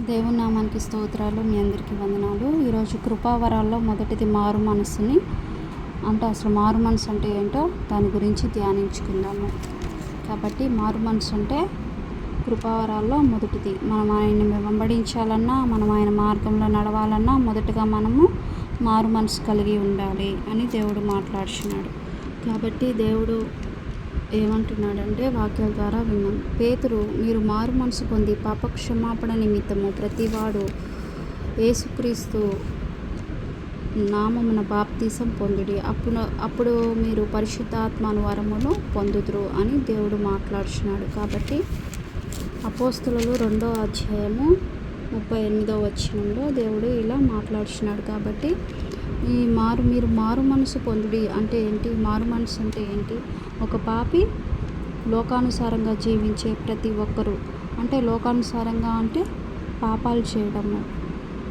దేవుని నామానికి స్తోత్రాలు. మీ అందరికీ వందనాలు. ఈరోజు కృపావరాల్లో మొదటిది మారు మనసుని అంటే అసలు మారు మనసు అంటే ఏంటో దాని గురించి ధ్యానించుకుందాము. కాబట్టి మారు మనసు అంటే కృపావరాల్లో మొదటిది. మనం ఆయన్ని వెంబడించాలన్నా, మనం ఆయన మార్గంలో నడవాలన్నా మొదటగా మనము మారు మనసు కలిగి ఉండాలి అని దేవుడు మాట్లాడుచున్నాడు. కాబట్టి దేవుడు ఏమంటున్నాడంటే వాక్యాల ద్వారా విన్నాం. పేతురు, మీరు మారు మనసు పొంది పాప క్షమాపణ నిమిత్తము ప్రతివాడు యేసుక్రీస్తు నామమున బాప్తీసం పొందుడి, అప్పుడు మీరు పరిశుద్ధాత్మను వరమును పొందుదురు అని దేవుడు మాట్లాడుచున్నాడు. కాబట్టి అపోస్తలులు 2వ అధ్యాయము 38వ వచనంలో దేవుడు ఇలా మాట్లాడుచున్నాడు. కాబట్టి మీరు మారు మనసు పొందుడి అంటే ఏంటి? మారు మనసు అంటే ఏంటి? ఒక పాపి లోకానుసారంగా జీవించే ప్రతి ఒక్కరూ, అంటే లోకానుసారంగా అంటే పాపాలు చేయడము,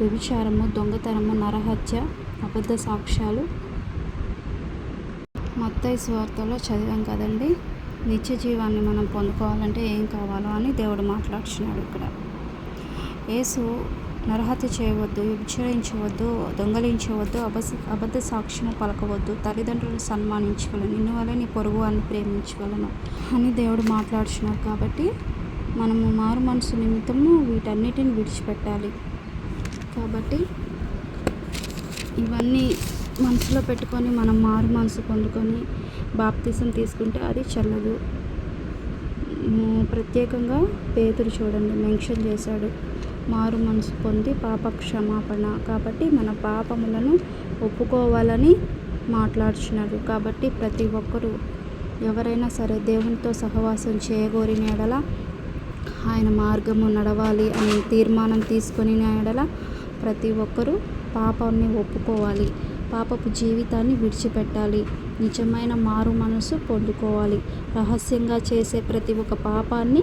వ్యభిచారము, దొంగతనము, నరహత్య, అబద్ధ సాక్ష్యాలు. మత్తయి సువార్తలో చదివాం కదండి. నిత్య జీవాన్ని మనం పొందుకోవాలంటే ఏం కావాలో అని దేవుడు మాట్లాడుచున్నాడు. ఇక్కడ యేసు నరహత్య చేయవద్దు, వ్యభిచరించవద్దు, దొంగలించవద్దు, అబద్ధ సాక్ష్యము పలకవద్దు, తల్లిదండ్రులను సన్మానించగలను, నిన్ను వలె నీ పొరుగు వారిని ప్రేమించగలను అని దేవుడు మాట్లాడుచున్నారు. కాబట్టి మనము మారు మనసు నిమిత్తము వీటన్నిటిని విడిచిపెట్టాలి. కాబట్టి ఇవన్నీ మనసులో పెట్టుకొని మనం మారు మనసు పొందుకొని బాప్తిసం తీసుకుంటే అది చెల్లదు. ప్రత్యేకంగా పేతురు చూడండి మెన్షన్ చేశాడు, మారు మనసు పొంది పాప క్షమాపణ. కాబట్టి మన పాపములను ఒప్పుకోవాలని మాట్లాడుచున్నాడు. కాబట్టి ప్రతి ఒక్కరూ ఎవరైనా సరే దేవునితో సహవాసం చేయగోరిన ఎడల, ఆయన మార్గము నడవాలి అని తీర్మానం తీసుకొని ఎడల ప్రతి ఒక్కరూ పాపాన్ని ఒప్పుకోవాలి, పాపపు జీవితాన్ని విడిచిపెట్టాలి, నిజమైన మారు మనసు పొందుకోవాలి, రహస్యంగా చేసే ప్రతి ఒక్క పాపాన్ని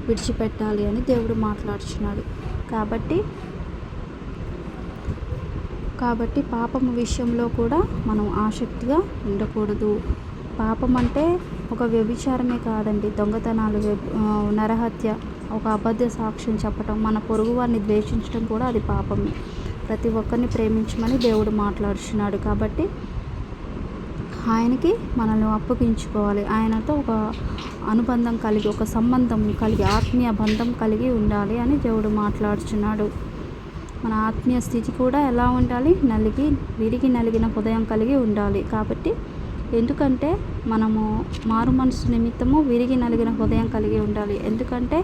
విడిచిపెట్టాలి అని దేవుడు మాట్లాడుచున్నాడు. కాబట్టి పాపము విషయంలో కూడా మనం ఆసక్తిగా ఉండకూడదు. పాపం అంటే ఒక వ్యభిచారమే కాదండి, దొంగతనాలు, నరహత్య, ఒక అబద్ధ సాక్ష్యం చెప్పటం, మన పొరుగు వారిని ద్వేషించడం కూడా అది పాపమే. ప్రతి ఒక్కరిని ప్రేమించమని దేవుడు మాట్లాడుచున్నాడు. కాబట్టి ఆయనకి మనల్ని అప్పగించుకోవాలి, ఆయనతో ఒక అనుబంధం కలిగి, ఒక సంబంధం కలిగి, ఆత్మీయ బంధం కలిగి ఉండాలి అని దేవుడు మాట్లాడుచున్నాడు. మన ఆత్మీయ స్థితి కూడా ఎలా ఉండాలి? విరిగి నలిగిన హృదయం కలిగి ఉండాలి. కాబట్టి ఎందుకంటే మనము మారు మనసు నిమిత్తము విరిగి నలిగిన హృదయం కలిగి ఉండాలి. ఎందుకంటే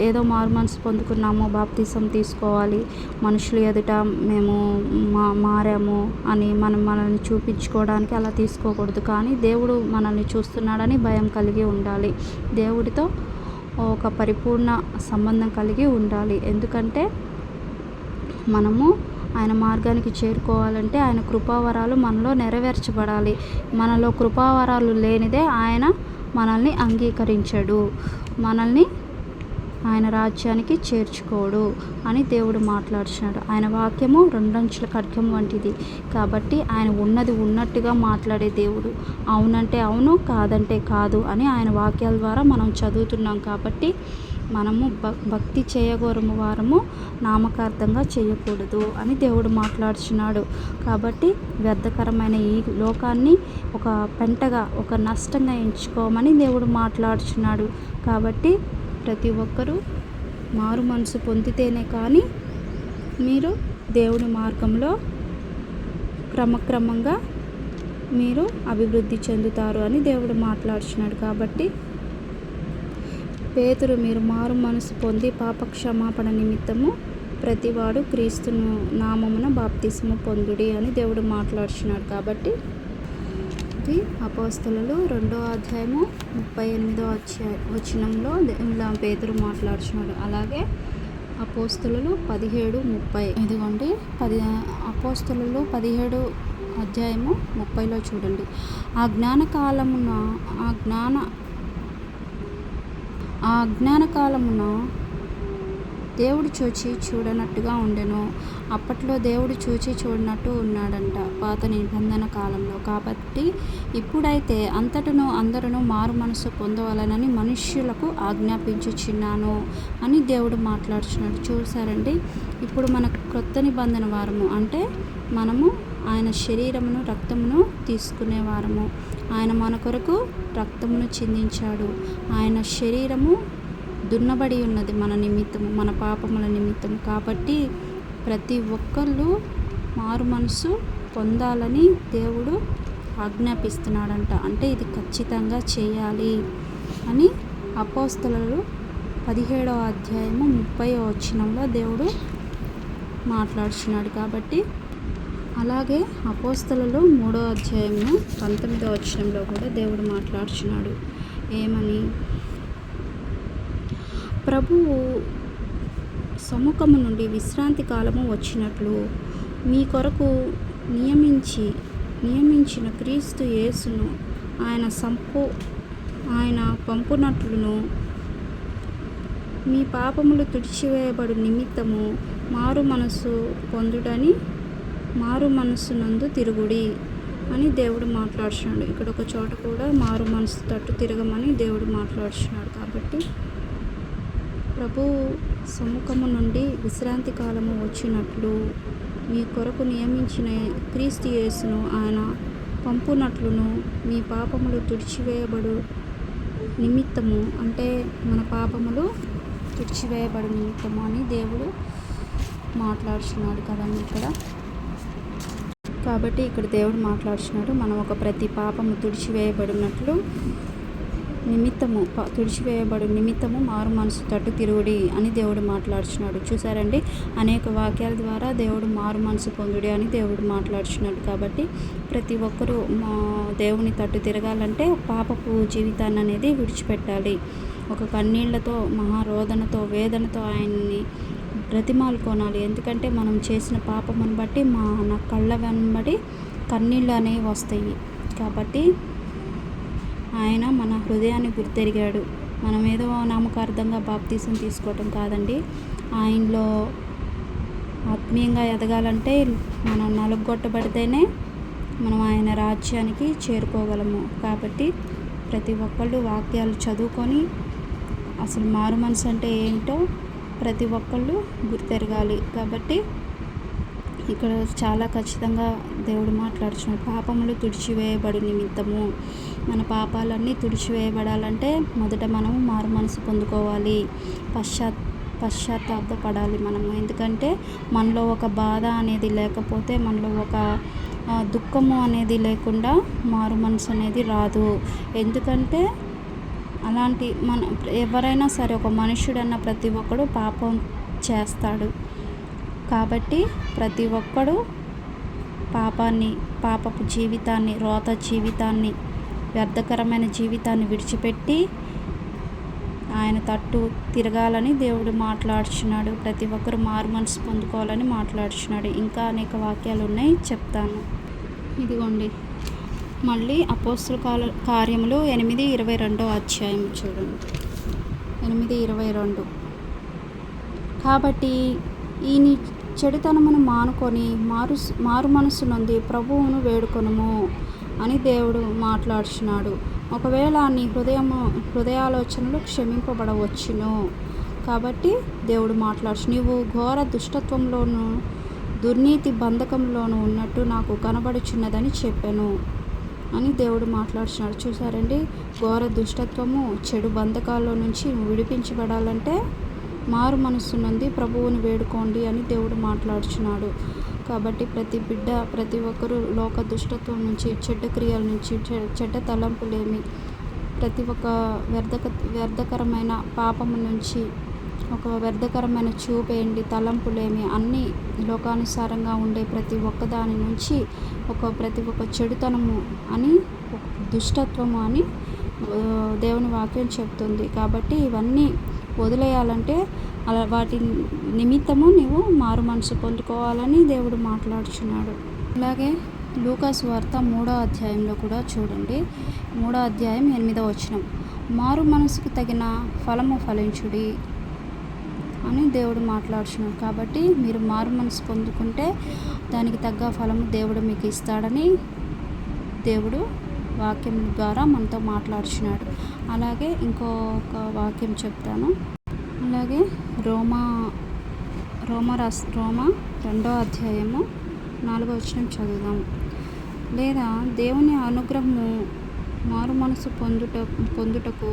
ఏదో మారు మనసు పొందుకున్నాము, బాప్తిసం తీసుకోవాలి, మనుషులు ఎదుట మేము మారాము అని మనల్ని చూపించుకోవడానికి అలా తీసుకోకూడదు. కానీ దేవుడు మనల్ని చూస్తున్నాడని భయం కలిగి ఉండాలి. దేవుడితో ఒక పరిపూర్ణ సంబంధం కలిగి ఉండాలి. ఎందుకంటే మనము ఆయన మార్గానికి చేరుకోవాలంటే ఆయన కృపావరాలు మనలో నెరవేర్చబడాలి. మనలో కృపావరాలు లేనిదే ఆయన మనల్ని అంగీకరించడు, మనల్ని ఆయన రాజ్యానికి చేర్చుకోడు అని దేవుడు మాట్లాడుచున్నాడు. ఆయన వాక్యము 2 అంచుల ఖడ్గం వంటిది. కాబట్టి ఆయన ఉన్నది ఉన్నట్టుగా మాట్లాడే దేవుడు. అవునంటే అవును, కాదంటే కాదు అని ఆయన వాక్యాల ద్వారా మనం చదువుతున్నాం. కాబట్టి మనము భక్తి చేయగోరము వారము నామకార్థంగా చేయకూడదు అని దేవుడు మాట్లాడుచున్నాడు. కాబట్టి వ్యర్థకరమైన ఈ లోకాన్ని ఒక పెంటగా, ఒక నష్టంగా ఎంచుకోమని దేవుడు మాట్లాడుచున్నాడు. కాబట్టి ప్రతి ఒక్కరూ మారు మనసు పొందితేనే కానీ మీరు దేవుని మార్గంలో క్రమక్రమంగా మీరు అభివృద్ధి చెందుతారు అని దేవుడు మాట్లాడుచున్నాడు. కాబట్టి పేతురు, మీరు మారు మనసు పొంది పాప క్షమాపణ నిమిత్తము ప్రతివాడు క్రీస్తును నామమున బాప్తిసము పొందుడి అని దేవుడు మాట్లాడుచున్నాడు. కాబట్టి ఇది అపోస్తలులు 2వ అధ్యాయము 38వ వచనంలో ఇలా పేతురు మాట్లాడుచున్నాడు. అలాగే అపోస్తలులు 17:30 ఇదిగోండి, అపోస్తలులు 17 అధ్యాయము 30లో చూడండి. ఆ జ్ఞాన కాలమున దేవుడు చూచి చూడనట్టుగా ఉండెను. అప్పట్లో దేవుడు చూచి చూడనట్టు ఉన్నాడంట పాత నిబంధన కాలంలో. కాబట్టి ఇప్పుడైతే అంతటను అందరూ మారు మనసు పొందవాలనని మనుష్యులకు ఆజ్ఞాపించుచున్నాను అని దేవుడు మాట్లాడుచున్నాడు. చూసారండి, ఇప్పుడు మన క్రొత్త నిబంధన వారము అంటే మనము ఆయన శరీరమును రక్తమును తీసుకునేవారము. ఆయన మన కొరకు రక్తమును చిందించాడు. ఆయన శరీరము దున్నబడి ఉన్నది మన నిమిత్తము, మన పాపముల నిమిత్తము. కాబట్టి ప్రతి ఒక్కళ్ళు మారు మనసు పొందాలని దేవుడు ఆజ్ఞాపిస్తున్నాడంట. అంటే ఇది ఖచ్చితంగా చేయాలి అని అపోస్తలులు 17వ అధ్యాయము 30వ వచనంలో దేవుడు మాట్లాడుచున్నాడు. కాబట్టి అలాగే అపోస్తలులు 3వ అధ్యాయము 19వ వచనంలో కూడా దేవుడు మాట్లాడుచున్నాడు. ఏమని? ప్రభువు సముఖము నుండి విశ్రాంతి కాలము వచ్చినట్లు మీ కొరకు నియమించిన క్రీస్తు యేసును ఆయన పంపునట్లును మీ పాపములు తుడిచివేయబడు నిమిత్తము మారు మనసు పొందుడని మారు మనస్సునందు తిరుగుడి అని దేవుడు మాట్లాడుతున్నాడు. ఇక్కడ ఒక చోట కూడా మారు మనసు తట్టు తిరగమని దేవుడు మాట్లాడుతున్నాడు. కాబట్టి ప్రభు సముఖము నుండి విశ్రాంతి కాలము వచ్చినట్లు మీ కొరకు నియమించిన క్రీస్తు యేసును ఆయన పంపునట్లును మీ పాపములు తుడిచివేయబడు నిమిత్తము, అంటే మన పాపములు తుడిచివేయబడు నిమిత్తము అని దేవుడు మాట్లాడుతున్నాడు కదండి ఇక్కడ. కాబట్టి ఇక్కడ దేవుడు మాట్లాడుతున్నాడు, మనం ఒక ప్రతి పాపము తుడిచివేయబడినట్లు తుడిచివేయబడు నిమిత్తము మారు మనసు తట్టు తిరుగుడి అని దేవుడు మాట్లాడుచున్నాడు. చూసారండి, అనేక వాక్యాల ద్వారా దేవుడు మారు మనసు పొందుడి అని దేవుడు మాట్లాడుచున్నాడు. కాబట్టి ప్రతి ఒక్కరూ దేవుని తట్టు తిరగాలంటే పాపపు జీవితాన్ని అనేది విడిచిపెట్టాలి. ఒక కన్నీళ్లతో, మహారోదనతో, వేదనతో ఆయన్ని బ్రతిమాలుకోనాలి. ఎందుకంటే మనం చేసిన పాపమును బట్టి మన కళ్ళ వెంబడి కన్నీళ్ళు అనేవి వస్తాయి. కాబట్టి ఆయన మన హృదయాన్ని గుర్తెరిగాడు. మనం ఏదో నామకార్థంగా బాప్తీసం తీసుకోవటం కాదండి. ఆయనలో ఆత్మీయంగా ఎదగాలంటే మనం నలుగొట్టబడితేనే మనం ఆయన రాజ్యానికి చేరుకోగలము. కాబట్టి ప్రతి ఒక్కళ్ళు వాక్యాలు చదువుకొని అసలు మారు మనసు అంటే ఏంటో ప్రతి ఒక్కళ్ళు గుర్తెరగాలి. కాబట్టి ఇక్కడ చాలా ఖచ్చితంగా దేవుడు మాట్లాడుచున్నాడు. పాపములు తుడిచివేయబడు నిమిత్తము, మన పాపాలన్నీ తుడిచివేయబడాలంటే మొదట మనము మారు మనసు పొందుకోవాలి, పశ్చాత్తాపడాలి మనము. ఎందుకంటే మనలో ఒక బాధ అనేది లేకపోతే, మనలో ఒక దుఃఖము అనేది లేకుండా మారు మనసు అనేది రాదు. ఎందుకంటే ఎవరైనా సరే, ఒక మనుష్యుడన్న ప్రతి ఒక్కడు పాపం చేస్తాడు. కాబట్టి ప్రతి ఒక్కడు పాపపు జీవితాన్ని, రోత జీవితాన్ని, వ్యర్థకరమైన జీవితాన్ని విడిచిపెట్టి ఆయన తట్టు తిరగాలని దేవుడు మాట్లాడుచున్నాడు. ప్రతి ఒక్కరు మారు మనసు పొందుకోవాలని మాట్లాడుచున్నాడు. ఇంకా అనేక వాక్యాలు ఉన్నాయి, చెప్తాను. ఇదిగోండి, మళ్ళీ అపోస్తలుల కార్యములు 8:22 అధ్యాయం చూడండి. 8:22. కాబట్టి ఈ నీ చెడుతనమును మానుకొని మారు మనసు నొంది ప్రభువును వేడుకొనుము అని దేవుడు మాట్లాడుచున్నాడు. ఒకవేళ నీ హృదయాలోచనలు క్షమింపబడవచ్చును. కాబట్టి దేవుడు మాట్లాడుచు, నీవు ఘోర దుష్టత్వంలోను దుర్నీతి బంధకంలోనూ ఉన్నట్టు నాకు కనబడుచున్నదని చెప్పాను అని దేవుడు మాట్లాడుచున్నాడు. చూసారండి, ఘోర దుష్టత్వము, చెడు బంధకాల్లో నుంచి విడిపించబడాలంటే మారు మనస్సు నుండి ప్రభువుని వేడుకోండి అని దేవుడు మాట్లాడుచున్నాడు. కాబట్టి ప్రతి ఒక్కరూ లోక దుష్టత్వం నుంచి, చెడ్డ క్రియల నుంచి, చెడ్డ తలంపులేమి, ప్రతి ఒక్క వ్యర్థకరమైన పాపము నుంచి, ఒక వ్యర్థకరమైన చూపేయండి, తలంపులేమి, అన్నీ లోకానుసారంగా ఉండే ప్రతి ఒక్క దాని నుంచి ప్రతి ఒక్క చెడుతనము అని, దుష్టత్వము అని దేవుని వాక్యం చెప్తుంది. కాబట్టి ఇవన్నీ వదిలేయాలంటే వాటి నిమిత్తము నీవు మారు మనసు పొందుకోవాలని దేవుడు మాట్లాడుచున్నాడు. అలాగే లూకా సువార్త 3వ అధ్యాయంలో కూడా చూడండి. 3వ అధ్యాయం 8వ వచనం, మారు మనసుకు తగిన ఫలము ఫలించుడి, అని దేవుడు మాట్లాడుచున్నాడు. కాబట్టి మీరు మారు మనసు పొందుకుంటే దానికి తగ్గ ఫలము దేవుడు మీకు ఇస్తాడని దేవుడు వాక్యం ద్వారా మనతో మాట్లాడుచున్నాడు. అలాగే ఇంకొక వాక్యం చెప్తాను. అలాగే రోమా 2వ అధ్యాయము 4వ వచనం చదువుదాం. లేదా దేవుని అనుగ్రహము మారు మనసు పొందుటకు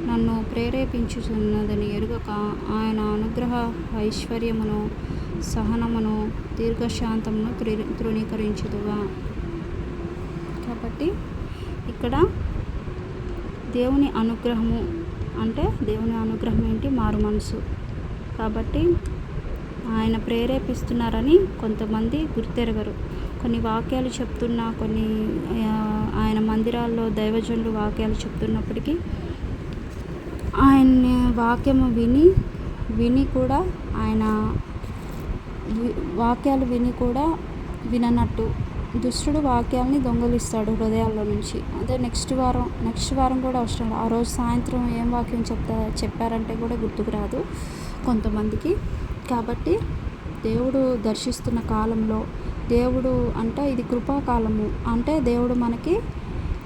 నన్ను ప్రేరేపించుచున్నదని ఎరుగక ఆయన అనుగ్రహ ఐశ్వర్యమును, సహనమును, దీర్ఘశాంతమును తృణీకరించుదుగా. కాబట్టి ఇక్కడ దేవుని అనుగ్రహము అంటే దేవుని అనుగ్రహం ఏంటి? మారు మనసు. కాబట్టి ఆయన ప్రేరేపిస్తున్నారని కొంతమంది గుర్తెరగరు. కొన్ని వాక్యాలు చెప్తున్నా, కొన్ని ఆయన మందిరాల్లో దైవజనులు వాక్యాలు చెప్తున్నప్పటికీ ఆయన వాక్యము విని కూడా ఆయన వాక్యాలు విని కూడా విననట్టు దుష్టుడు వాక్యాలని దొంగలిస్తాడు హృదయాల్లో నుంచి. అదే నెక్స్ట్ వారం కూడా వస్తాడు. ఆ రోజు సాయంత్రం ఏం వాక్యం చెప్పారంటే కూడా గుర్తుకు రాదు కొంతమందికి. కాబట్టి దేవుడు దర్శిస్తున్న కాలంలో దేవుడు అంటే ఇది కృపాకాలము. అంటే దేవుడు మనకి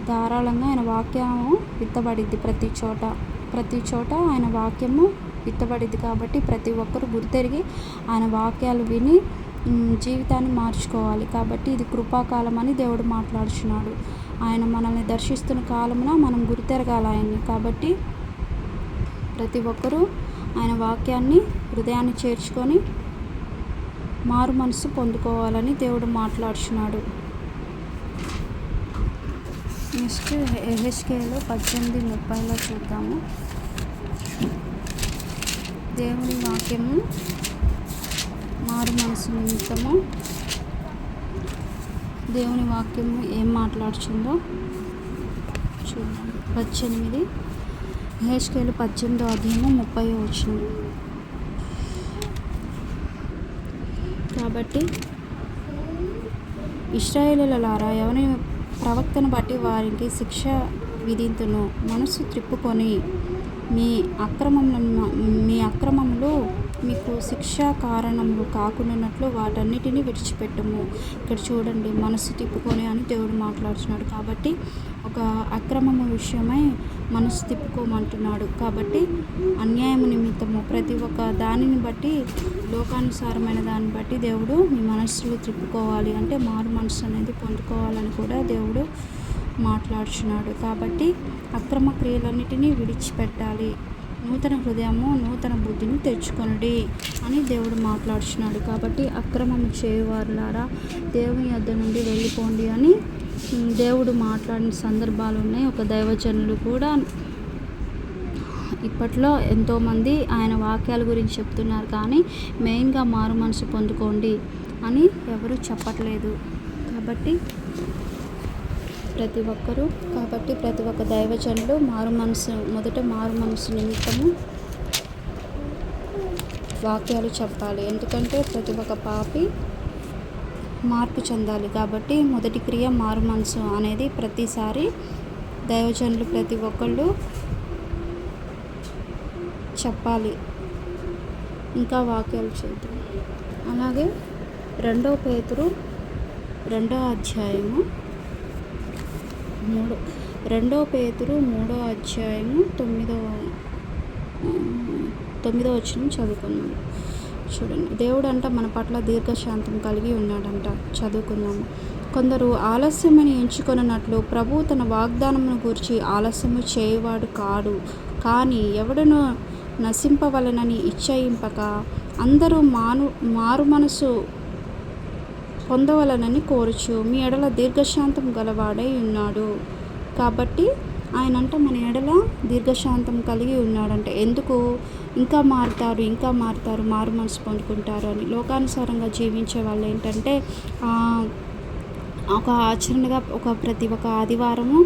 ధారాళంగా ఆయన వాక్యము విత్తబడిద్ది. ప్రతి చోట ఆయన వాక్యము విత్తబడిద్ది. కాబట్టి ప్రతి ఒక్కరు గుర్తెరిగి ఆయన వాక్యాలు విని జీవితాన్ని మార్చుకోవాలి. కాబట్టి ఇది కృపాకాలం అని దేవుడు మాట్లాడుచున్నాడు. ఆయన మనల్ని దర్శిస్తున్న కాలమున మనం గుర్తెరగాలి ఆయన్ని. కాబట్టి ప్రతి ఒక్కరూ ఆయన వాక్యాన్ని హృదయాన్ని చేర్చుకొని మారు మనసు పొందుకోవాలని దేవుడు మాట్లాడుచున్నాడు. నెక్స్ట్ యెహెజ్కేలు 18:30 చూద్దాము. దేవుని వాక్యము మారు మనసు నిమిత్తము దేవుని వాక్యము ఏం మాట్లాడుచుందో చూద్దాం. 18 యెహెజ్కేలు 18వ అధ్యాయము 30వ వచనం. కాబట్టి ఇశ్రాయేలీయులారా, ఎవరి ప్రవక్తను బట్టి వారికి శిక్ష విధింతును. మనసు త్రిప్పుకొని మీ అక్రమములు మీకు శిక్షా కారణములు కాకుండానట్లు వాటన్నిటిని విడిచిపెట్టము. ఇక్కడ చూడండి, మనసు తిప్పుకొని అని దేవుడు మాట్లాడుతున్నాడు. కాబట్టి ఒక అక్రమము విషయమై మనసు తిప్పుకోమంటున్నాడు. కాబట్టి అన్యాయము నిమిత్తము ప్రతి ఒక్క దానిని బట్టి, లోకానుసారమైన దాన్ని బట్టి దేవుడు మీ మనస్సులు తిప్పుకోవాలి అంటే మారు మనసు అనేది పొందుకోవాలని కూడా దేవుడు మాట్లాడుచున్నాడు. కాబట్టి అక్రమ క్రియలన్నిటినీ విడిచిపెట్టాలి. నూతన హృదయము, నూతన బుద్ధిని తెచ్చుకొనుడి అని దేవుడు మాట్లాడుచున్నాడు. కాబట్టి అక్రమము చేయువారులారా దేవుని యొద్ద నుండి వెళ్ళిపోండి అని దేవుడు మాట్లాడిన సందర్భాలు ఉన్నాయి. ఒక దైవజనులు కూడా ఇప్పట్లో ఎంతోమంది ఆయన వాక్యాల గురించి చెప్తున్నారు, కానీ మెయిన్గా మారు మనసు పొందుకోండి అని ఎవరు చెప్పట్లేదు. కాబట్టి ప్రతి ఒక్క దైవజనులు మొదట మారు మనసు నిమిత్తము వాక్యాలు చెప్పాలి. ఎందుకంటే ప్రతి ఒక్క పాపి మార్పు చెందాలి. కాబట్టి మొదటి క్రియ మారు మనసు అనేది ప్రతిసారి దైవజనులు ప్రతి ఒక్కళ్ళు చెప్పాలి. ఇంకా వాక్యాలు చూద్దాం. అలాగే 2 పేతురు 2వ అధ్యాయము 2 పేతురు 3వ అధ్యాయము 9వ వచనం చదువుకున్నాము. చూడండి, దేవుడు అంట మన పట్ల దీర్ఘశాంతం కలిగి ఉన్నాడంట. చదువుకుందాము. కొందరు ఆలస్యమని ఎంచుకొనున్నట్లు ప్రభువు తన వాగ్దానమును గూర్చి ఆలస్యము చేయవాడు కాడు. కానీ ఎవడును నశింపవలనని ఇచ్చయింపక అందరూ మారు మనసు పొందవలనని కోరుచు మీ ఎడల దీర్ఘశాంతం గలవాడై ఉన్నాడు. కాబట్టి ఆయనంట మన ఎడల దీర్ఘశాంతం కలిగి ఉన్నాడంటే ఎందుకు? ఇంకా మారుతారు, మారు మనసు పొందుకుంటారు అని. లోకానుసారంగా జీవించే వాళ్ళు ఏంటంటే ఒక ఆచరణగా ప్రతి ఒక్క ఆదివారము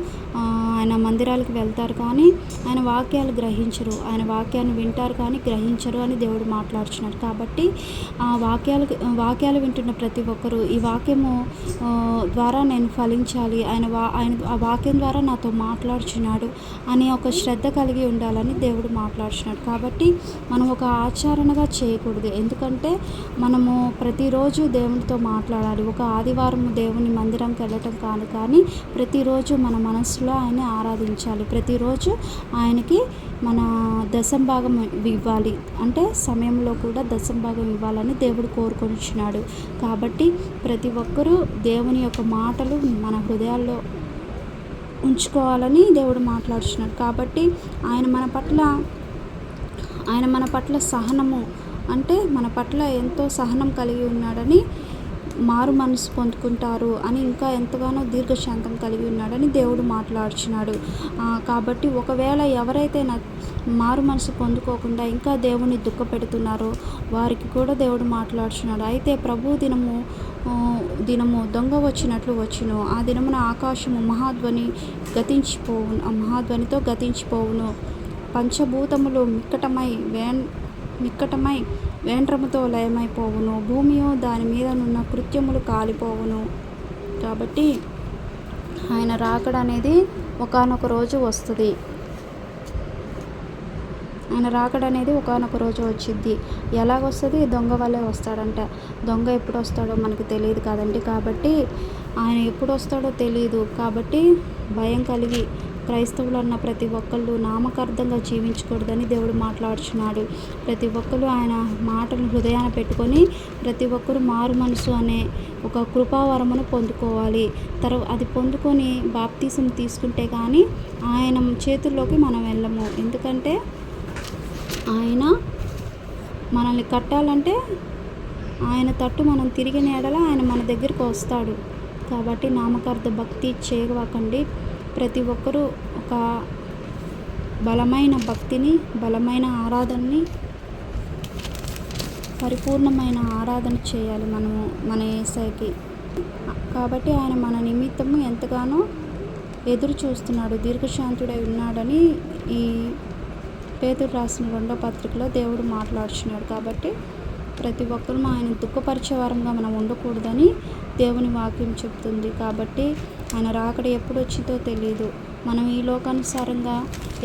ఆయన మందిరాలకు వెళ్తారు, కానీ ఆయన వాక్యాలు గ్రహించరు. ఆయన వాక్యాన్ని వింటారు కానీ గ్రహించరు అని దేవుడు మాట్లాడుచున్నాడు. కాబట్టి ఆ వాక్యాలు వింటున్న ప్రతి ఒక్కరూ ఈ వాక్యము ద్వారా నేను ఫలించాలి, ఆయన ఆ వాక్యం ద్వారా నాతో మాట్లాడుచున్నాడు అని ఒక శ్రద్ధ కలిగి ఉండాలని దేవుడు మాట్లాడుచున్నాడు. కాబట్టి మనం ఒక ఆచరణగా చేయకూడదు. ఎందుకంటే మనము ప్రతిరోజు దేవునితో మాట్లాడాలి. ఒక ఆదివారం దేవుని మందిరంకి వెళ్ళటం కాదు, కానీ ప్రతిరోజు మన మనసులో ఆయన్ని ఆరాధించాలి. ప్రతిరోజు ఆయనకి మన దశంభాగం ఇవ్వాలి. అంటే సమయంలో కూడా దశంభాగం ఇవ్వాలని దేవుడు కోరుకొనిచున్నాడు. కాబట్టి ప్రతి ఒక్కరూ దేవుని యొక్క మాటలు మన హృదయాల్లో ఉంచుకోవాలని దేవుడు మాట్లాడుచున్నాడు. కాబట్టి ఆయన మన పట్ల సహనము, అంటే మన పట్ల ఎంతో సహనం కలిగి ఉన్నాడని, మారు మనసు పొందుకుంటారు అని, ఇంకా ఎంతగానో దీర్ఘశాంతం కలిగి ఉన్నాడని దేవుడు మాట్లాడుచున్నాడు. కాబట్టి ఒకవేళ ఎవరైతే మారు మనసు పొందుకోకుండా ఇంకా దేవుని దుఃఖపెడుతున్నారో వారికి కూడా దేవుడు మాట్లాడుచున్నాడు. అయితే ప్రభు దినము దొంగ వచ్చినట్లు వచ్చును. ఆ దినమున ఆకాశము మహాధ్వనితో గతించిపోవును. పంచభూతములు మిక్కటమై వేండ్రముతో లయమైపోవును. భూమియో దాని మీద నున్న కృత్యములు కాలిపోవును. కాబట్టి ఆయన రాకడ అనేది ఒకానొక రోజు వస్తుంది. ఆయన రాకడ అనేది ఒకానొక రోజు వచ్చిద్ది. ఎలాగొస్తుంది? దొంగ వల్లే వస్తాడంట. దొంగ ఎప్పుడు వస్తాడో మనకు తెలియదు కదండి. కాబట్టి ఆయన ఎప్పుడు వస్తాడో తెలియదు. కాబట్టి భయం కలిగి క్రైస్తవులు అన్న ప్రతి ఒక్కళ్ళు నామకార్థంగా జీవించకూడదని దేవుడు మాట్లాడుచున్నాడు. ప్రతి ఒక్కరు ఆయన మాటను హృదయాన పెట్టుకొని ప్రతి ఒక్కరు మారు మనసు అనే ఒక కృపావరమును పొందుకోవాలి. అది పొందుకొని బాప్తీసం తీసుకుంటే కానీ ఆయన చేతుల్లోకి మనం వెళ్ళము. ఎందుకంటే ఆయన మనల్ని కట్టాలంటే ఆయన తట్టు మనం తిరిగిన ఎడల ఆయన మన దగ్గరికి వస్తాడు. కాబట్టి నామకార్థ భక్తి చేయవాకండి. ప్రతి ఒక్కరూ ఒక బలమైన భక్తిని, బలమైన ఆరాధనని, పరిపూర్ణమైన ఆరాధన చేయాలి మనము మన యేసయ్యకి. కాబట్టి ఆయన మన నిమిత్తము ఎంతగానో ఎదురు చూస్తున్నాడు, దీర్ఘశాంతుడై ఉన్నాడని ఈ పేతురు రాసిన 2వ పత్రికలో దేవుడు మాట్లాడుచున్నాడు. కాబట్టి ప్రతి ఒక్కరూ ఆయన దుఃఖపరిచే వారంగా మనం ఉండకూడదని దేవుని వాక్యం చెప్తుంది. కాబట్టి ఆయన రాకడ ఎప్పుడు వచ్చిందో తెలియదు. మనం ఈ లోకానుసారంగా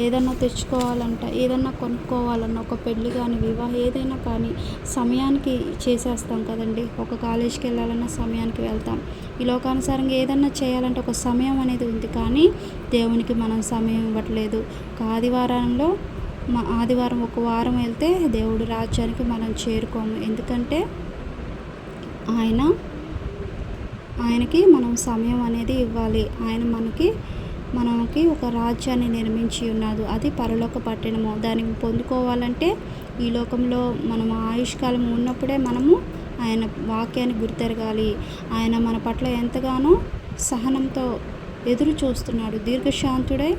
ఏదన్నా తెచ్చుకోవాలంట, ఏదన్నా కొనుక్కోవాలన్నా, ఒక పెళ్ళి కానీ వివాహం ఏదైనా కానీ సమయానికి చేసేస్తాం కదండి. ఒక కాలేజీకి వెళ్ళాలన్నా సమయానికి వెళ్తాం. ఈ లోకానుసారంగా ఏదన్నా చేయాలంటే ఒక సమయం అనేది ఉంది, కానీ దేవునికి మనం సమయం ఇవ్వట్లేదు. ఆదివారం ఒక వారం వెళ్తే దేవుడి రాజ్యానికి మనం చేరుకోము. ఎందుకంటే ఆయనకి మనం సమయం అనేది ఇవ్వాలి. ఆయన మనకి ఒక రాజ్యాన్ని నిర్మించి ఉన్నాడు. అది పరలోక పట్టణము. దానికి పొందుకోవాలంటే ఈ లోకంలో మనం ఆయుష్కాలం ఉన్నప్పుడే మనము ఆయన వాక్యాన్ని గుర్తెరగాలి. ఆయన మన పట్ల ఎంతగానో సహనంతో ఎదురు చూస్తున్నాడు. దీర్ఘశాంతుడై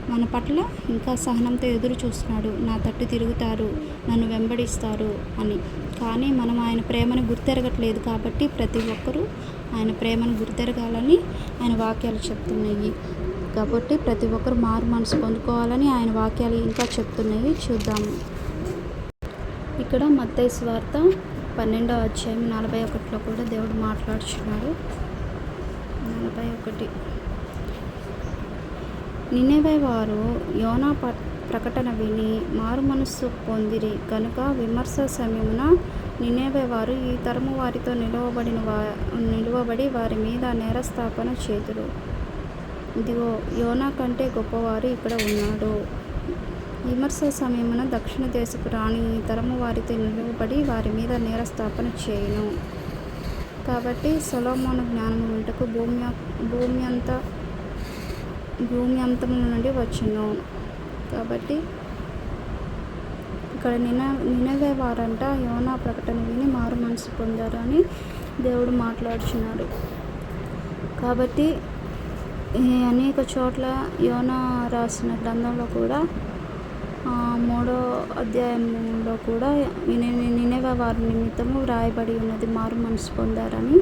మన పట్ల ఇంకా సహనంతో ఎదురు చూస్తున్నాడు. నా తట్టు తిరుగుతారు, నన్ను వెంబడిస్తారు అని. కానీ మనం ఆయన ప్రేమను గుర్తెరగట్లేదు. కాబట్టి ప్రతి ఒక్కరూ ఆయన ప్రేమను గుర్తెరగాలని ఆయన వాక్యాలు చెప్తున్నాయి. కాబట్టి ప్రతి ఒక్కరు మారు మనసు పొందుకోవాలని ఆయన వాక్యాలు ఇంకా చెప్తున్నాయి. చూద్దాము. ఇక్కడ మత్తయి సువార్త 12వ అధ్యాయం 41లో కూడా దేవుడు మాట్లాడుచున్నాడు. 41 నినెవె వారు యోనా ప్రకటన విని మారు మనస్సు పొందిరి కనుక విమర్శ సమయమున నినెవె వారు ఈ తరము వారితో నిలువబడి వారి మీద నేరస్థాపన చేతురు. ఇదిగో యోనా కంటే గొప్పవారు ఇక్కడ ఉన్నాడు. విమర్శ సమయమున దక్షిణ దేశపు రాణి ఈ తరము వారితో నిలువబడి వారి మీద నేరస్థాపన చేయును. కాబట్టి సొలొమోను జ్ఞానము వింటకు భూమి అంతము నుండి వచ్చును. కాబట్టి ఇక్కడ నినెవె వారంట యోనా ప్రకటన విని మారు మనసు పొందారు అని దేవుడు మాట్లాడుచున్నాడు. కాబట్టి అనేక చోట్ల యోనా రాసిన గ్రంథంలో కూడా 3వ అధ్యాయంలో కూడా నినెవె వారి నిమిత్తము వ్రాయబడి ఉన్నది, మారు మనసు పొందారని.